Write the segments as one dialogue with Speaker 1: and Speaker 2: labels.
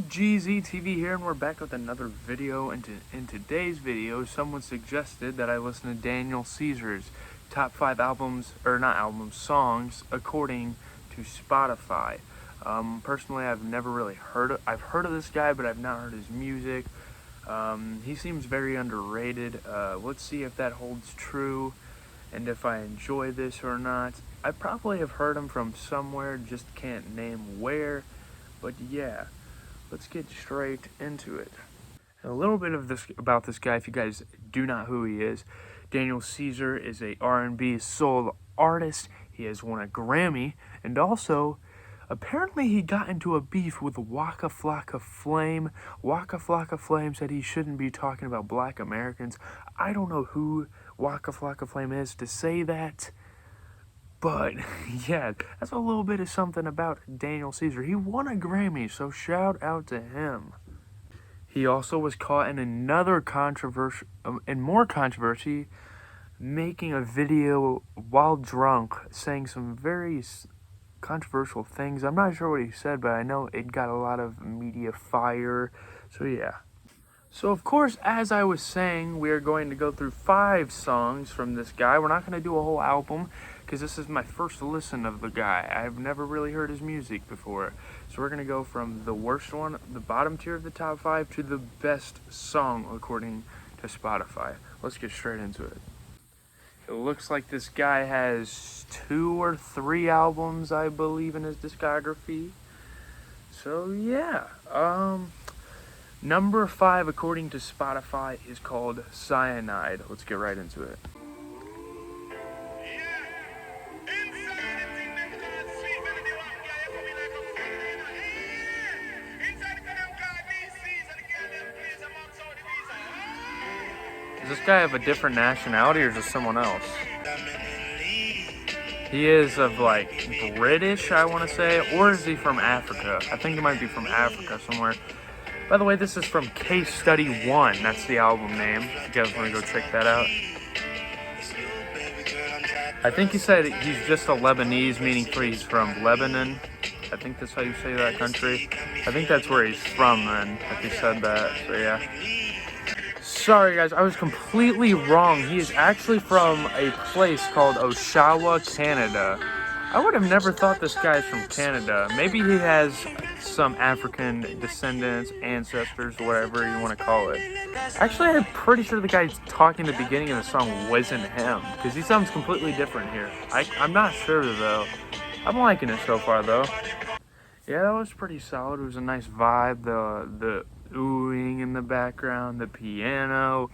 Speaker 1: GZTV here, and we're back with another video. In today's video, someone suggested that I listen to Daniel Caesar's top 5 albums, or not albums, songs according to Spotify. Personally, I've never really I've heard of this guy, but I've not heard his music. He seems very underrated. Let's see if that holds true and if I enjoy this or not. I probably have heard him from somewhere, just can't name where. But yeah, let's get straight into it. A little bit of this about this guy, if you guys do not know who he is. Daniel Caesar is a R&B soul artist. He has won a Grammy, and also, apparently he got into a beef with Waka Flocka Flame. Waka Flocka Flame said he shouldn't be talking about black Americans. I don't know who Waka Flocka Flame is to say that. But, yeah, that's a little bit of something about Daniel Caesar. He won a Grammy, so shout out to him. He also was caught in another more controversy, making a video while drunk, saying some very controversial things. I'm not sure what he said, but I know it got a lot of media fire, so yeah. So, of course, as I was saying, we are going to go through 5 songs from this guy. We're not going to do a whole album, because this is my first listen of the guy. I've never really heard his music before. So we're going to go from the worst one, the bottom tier of the top 5, to the best song according to Spotify. Let's get straight into it. It looks like this guy has 2 or 3 albums, I believe, in his discography. So, yeah. Number 5, according to Spotify, is called Cyanide. Let's get right into it. Does this guy have a different nationality or just someone else? He is of like British, I want to say, or is he from Africa? I think he might be from Africa somewhere. By the way, this is from Case Study 1. That's the album name. If you guys want to go check that out. I think he said he's just a Lebanese, meaning he's from Lebanon. I think that's how you say that country. I think that's where he's from then, if he said that. So yeah. Sorry guys, I was completely wrong. He is actually from a place called Oshawa, Canada. I would have never thought this guy's from Canada. Maybe he has some African descendants, ancestors, whatever you want to call it. Actually, I'm pretty sure the guy talking at the beginning of the song wasn't him, because he sounds completely different here. I'm not sure though. I'm liking it so far though. Yeah, that was pretty solid. It was a nice vibe. The oohing in the background, the piano,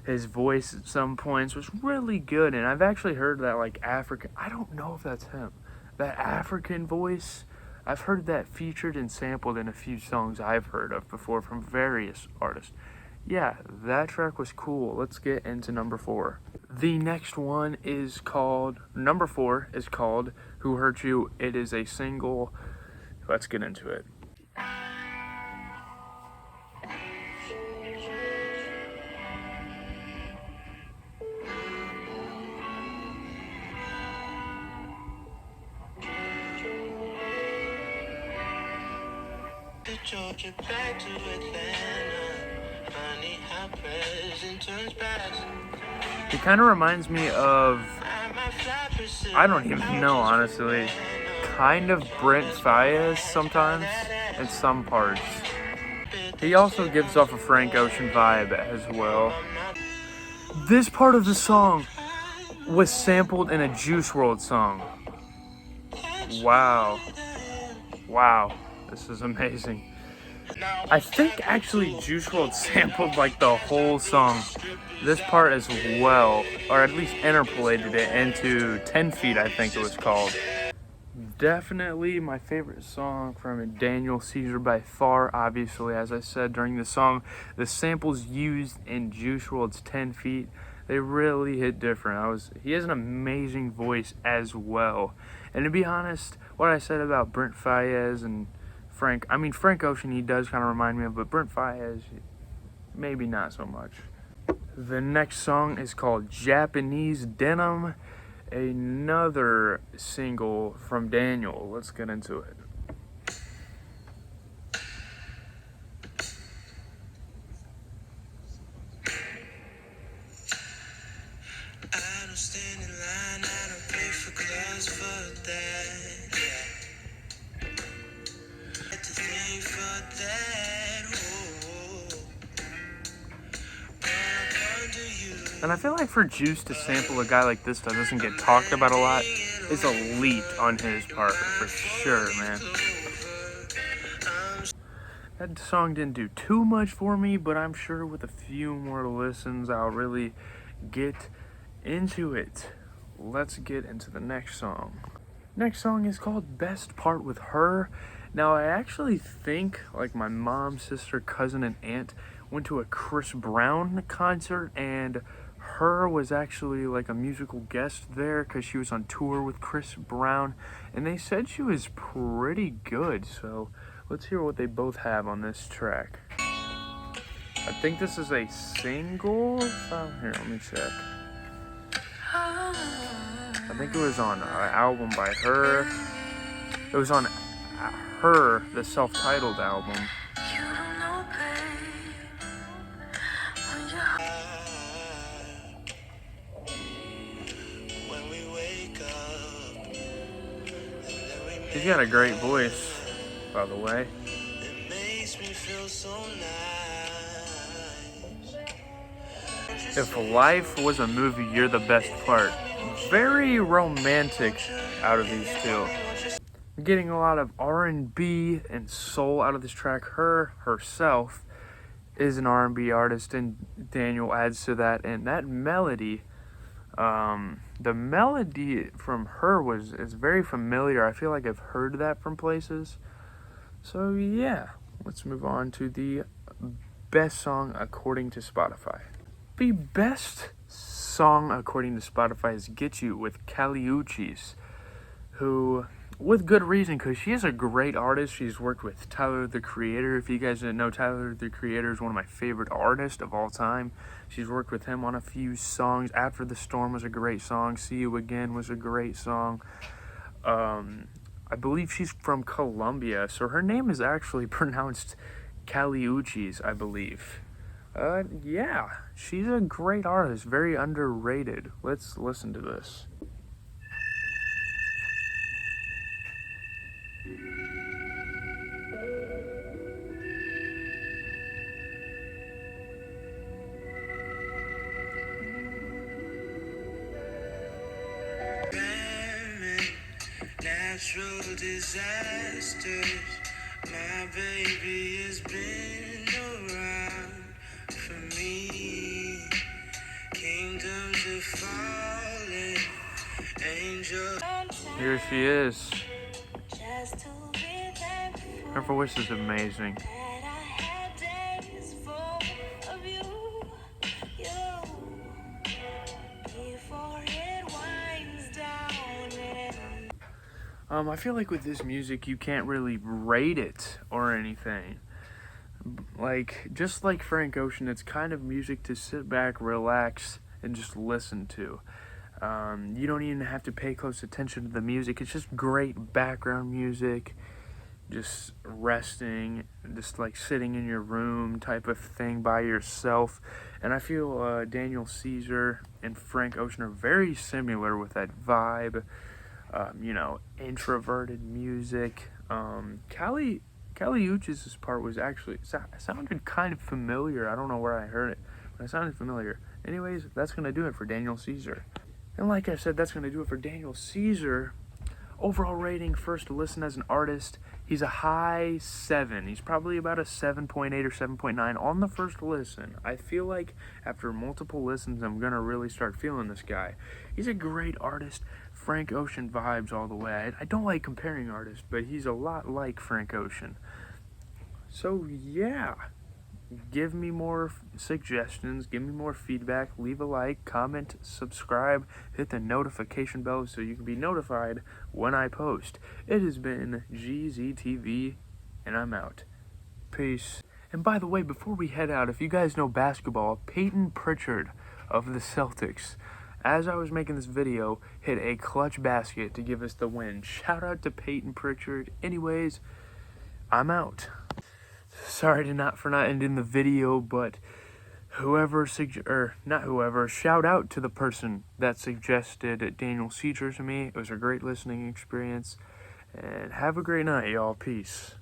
Speaker 1: his voice at some points was really good. And I've actually heard that like African, I don't know if that's him, that African voice, I've heard that featured and sampled in a few songs I've heard of before from various artists. Yeah, that track was cool. Let's get into number 4. The next one is called, number 4 is called Who Hurt You. It is a single. Let's get into it. It kind of reminds me of, I don't even know honestly, kind of Brent Faiyaz sometimes in some parts. He also gives off a Frank Ocean vibe as well. This part of the song was sampled in a Juice WRLD song. Wow. Wow. This is amazing. I think actually Juice WRLD sampled like the whole song, this part as well, or at least interpolated it into 10 Feet, I think it was called. Definitely my favorite song from Daniel Caesar by far, obviously. As I said during the song, the samples used in Juice WRLD's 10 Feet, they really hit different. He has an amazing voice as well. And to be honest, what I said about Brent Faiyaz and Frank Ocean, he does kind of remind me of, but Brent Faiyaz, maybe not so much. The next song is called Japanese Denim, another single from Daniel. Let's get into it. I don't stand in line, I don't pay for class for that. Had to think for that. And I feel like for Juice to sample a guy like this that doesn't get talked about a lot is elite on his part, for sure, man. That song didn't do too much for me, but I'm sure with a few more listens, I'll really get into it. Let's get into the next song. Next song is called Best Part with Her. Now, I actually think, like, my mom, sister, cousin, and aunt went to a Chris Brown concert, and Her was actually like a musical guest there because she was on tour with Chris Brown, and they said she was pretty good. So let's hear what they both have on this track. I think this is a single. Here, let me check. I think it was on an album by Her. It was on Her, the self-titled album. He's got a great voice, by the way. It makes me feel so nice. If life was a movie, you're the best part. Very romantic out of these two. I'm getting a lot of R&B and soul out of this track. Her herself is an R&B artist, and Daniel adds to that. And that melody, the melody from Her is very familiar. I feel like I've heard that from places. So yeah, let's move on to the best song according to Spotify. The best song according to Spotify is Get You with Kali Uchis, who, with good reason, because she is a great artist. She's worked with Tyler, the Creator. If you guys didn't know, Tyler, the Creator is one of my favorite artists of all time. She's worked with him on a few songs. After the Storm was a great song. See You Again was a great song. I believe she's from Colombia, so her name is actually pronounced Kali Uchis, I believe. Yeah, she's a great artist, very underrated. Let's listen to this. Natural disasters, my baby has been around for me. Kingdoms are falling, angels. Here she is. Her voice is amazing. I feel like with this music, you can't really rate it or anything. Like, just like Frank Ocean, it's kind of music to sit back, relax, and just listen to. You don't even have to pay close attention to the music. It's just great background music, just resting, just like sitting in your room type of thing by yourself. And I feel Daniel Caesar and Frank Ocean are very similar with that vibe. Introverted music. Kali Uchis' part was actually sounded kind of familiar. I don't know where I heard it, but it sounded familiar. Anyways, that's gonna do it for Daniel Caesar. And like I said, that's gonna do it for Daniel Caesar. Overall rating, first listen as an artist, he's a high 7. He's probably about a 7.8 or 7.9 on the first listen. I feel like after multiple listens, I'm going to really start feeling this guy. He's a great artist. Frank Ocean vibes all the way. I don't like comparing artists, but he's a lot like Frank Ocean. So yeah, give me more suggestions, give me more feedback, leave a like, comment, subscribe, hit the notification bell so you can be notified when I post. It has been GZTV, and I'm out. Peace. And by the way, before we head out, if you guys know basketball, Peyton Pritchard of the Celtics, as I was making this video, hit a clutch basket to give us the win. Shout out to Peyton Pritchard. Anyways, I'm out. Sorry for not ending the video, but shout out to the person that suggested Daniel Caesar to me. It was a great listening experience. And have a great night, y'all. Peace.